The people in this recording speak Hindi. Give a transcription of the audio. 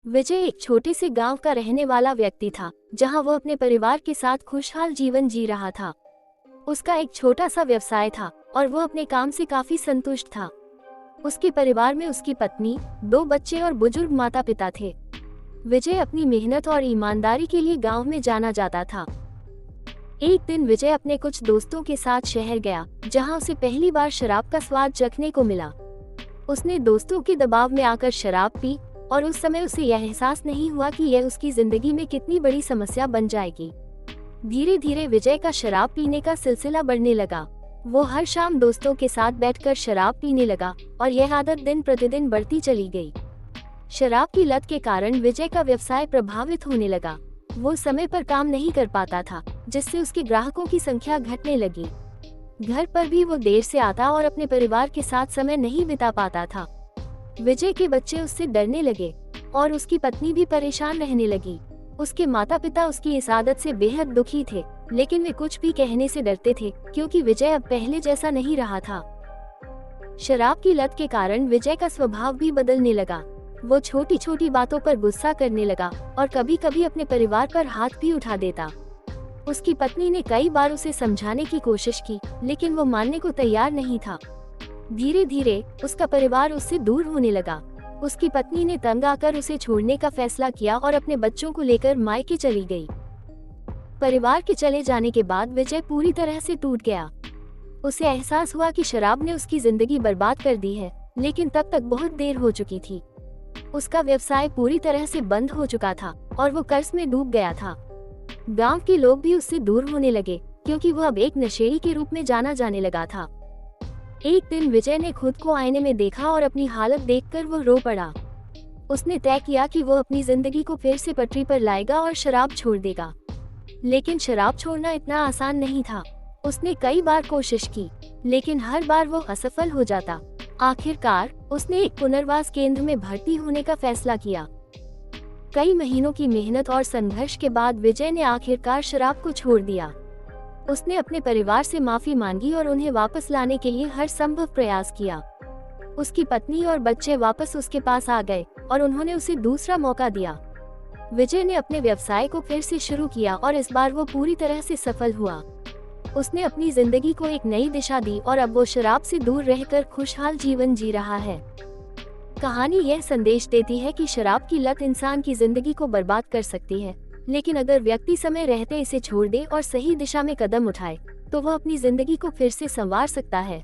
विजय एक छोटे से गांव का रहने वाला व्यक्ति था, जहां वो अपने परिवार के साथ खुशहाल जीवन जी रहा था। उसका एक छोटा सा व्यवसाय था और वो अपने काम से काफी संतुष्ट था। उसके परिवार में उसकी पत्नी, 2 बच्चे और बुजुर्ग माता पिता थे। विजय अपनी मेहनत और ईमानदारी के लिए गांव में जाना जाता था। एक दिन विजय अपने कुछ दोस्तों के साथ शहर गया, जहां उसे पहली बार शराब का स्वाद चखने को मिला। उसने दोस्तों के दबाव में आकर शराब पी और उस समय उसे यह एहसास नहीं हुआ कि यह उसकी जिंदगी में कितनी बड़ी समस्या बन जाएगी। धीरे धीरे विजय का शराब पीने का सिलसिला बढ़ने लगा। वो हर शाम दोस्तों के साथ बैठकर शराब पीने लगा और यह आदत दिन प्रतिदिन बढ़ती चली गई। शराब की लत के कारण विजय का व्यवसाय प्रभावित होने लगा। वो समय पर काम नहीं कर पाता था, जिससे उसके ग्राहकों की संख्या घटने लगी। घर पर भी वो देर से आता और अपने परिवार के साथ समय नहीं बिता पाता था। विजय के बच्चे उससे डरने लगे और उसकी पत्नी भी परेशान रहने लगी। उसके माता पिता उसकी इस आदत से बेहद दुखी थे, लेकिन वे कुछ भी कहने से डरते थे, क्योंकि विजय अब पहले जैसा नहीं रहा था। शराब की लत के कारण विजय का स्वभाव भी बदलने लगा। वो छोटी छोटी बातों पर गुस्सा करने लगा और कभी कभी अपने परिवार पर हाथ भी उठा देता। उसकी पत्नी ने कई बार उसे समझाने की कोशिश की, लेकिन वो मानने को तैयार नहीं था। धीरे धीरे उसका परिवार उससे दूर होने लगा। उसकी पत्नी ने तंग आकर उसे छोड़ने का फैसला किया और अपने बच्चों को लेकर मायके चली गई। परिवार के चले जाने के बाद विजय पूरी तरह से टूट गया। उसे एहसास हुआ कि शराब ने उसकी जिंदगी बर्बाद कर दी है, लेकिन तब तक बहुत देर हो चुकी थी। उसका व्यवसाय पूरी तरह से बंद हो चुका था और वो कर्ज में डूब गया था। गांव के लोग भी उससे दूर होने लगे, क्योंकि वो अब एक नशेड़ी के रूप में जाना जाने लगा था। एक दिन विजय ने खुद को आईने में देखा और अपनी हालत देखकर वो रो पड़ा। उसने तय किया कि वो अपनी जिंदगी को फिर से पटरी पर लाएगा और शराब छोड़ देगा। लेकिन शराब छोड़ना इतना आसान नहीं था। उसने कई बार कोशिश की, लेकिन हर बार वो असफल हो जाता। आखिरकार उसने एक पुनर्वास केंद्र में भर्ती होने का फैसला किया। कई महीनों की मेहनत और संघर्ष के बाद विजय ने आखिरकार शराब को छोड़ दिया। उसने अपने परिवार से माफी मांगी और उन्हें वापस लाने के लिए हर संभव प्रयास किया। उसकी पत्नी और बच्चे वापस उसके पास आ गए और उन्होंने उसे दूसरा मौका दिया। विजय ने अपने व्यवसाय को फिर से शुरू किया और इस बार वो पूरी तरह से सफल हुआ। उसने अपनी जिंदगी को एक नई दिशा दी और अब वो शराब से दूर रहकर खुशहाल जीवन जी रहा है। कहानी यह संदेश देती है कि शराब की लत इंसान की जिंदगी को बर्बाद कर सकती है, लेकिन अगर व्यक्ति समय रहते इसे छोड़ दे और सही दिशा में कदम उठाए, तो वह अपनी जिंदगी को फिर से संवार सकता है।